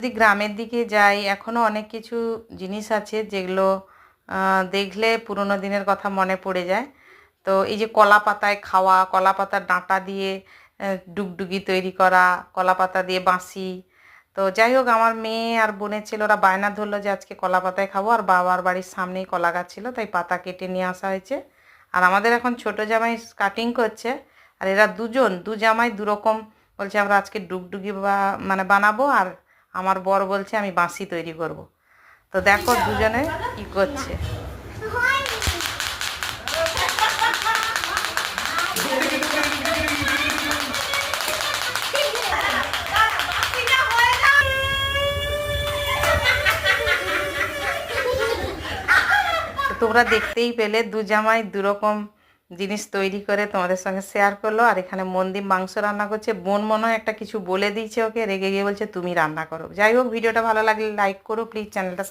যদি গ্রামের দিকে যাই এখনও অনেক কিছু জিনিস আছে যেগুলো দেখলে পুরনো দিনের কথা মনে পড়ে যায়। তো এই যে কলা পাতায় খাওয়া, কলা পাতার ডাঁটা দিয়ে ডুগডুগি তৈরি করা, কলা পাতা দিয়ে বাঁশি। তো যাই হোক, আমার মেয়ে আর বোনের ছেলে ওরা বায়না ধরলো যে আজকে কলা পাতায় খাবো, আর বাবার বাড়ির সামনেই কলা গাছ ছিল তাই পাতা কেটে নিয়ে আসা হয়েছে। আর আমাদের এখন ছোট জামাই কাটিং করছে, আর এরা দু জামাই দুরকম বলছে আমরা আজকে ডুগডুগি মানে বানাবো, আর আমার বর বলছে আমি বাঁশি তৈরি করব। তো দেখো দুজনে কি করছে। তো তোমরা দেখতেই পেলে দু জামাই দুরকম জিনিস তৈরি করে তোমাদের সঙ্গে শেয়ার করলো। আর এখানে মন্দির মাংস রান্না করছে, বোন মনে হয় একটা কিছু বলে দিয়েছে ওকে, রেগে গিয়ে বলছে তুমি রান্না করো। যাই হোক, ভিডিওটা ভালো লাগলে লাইক করো প্লিজ, চ্যানেলটা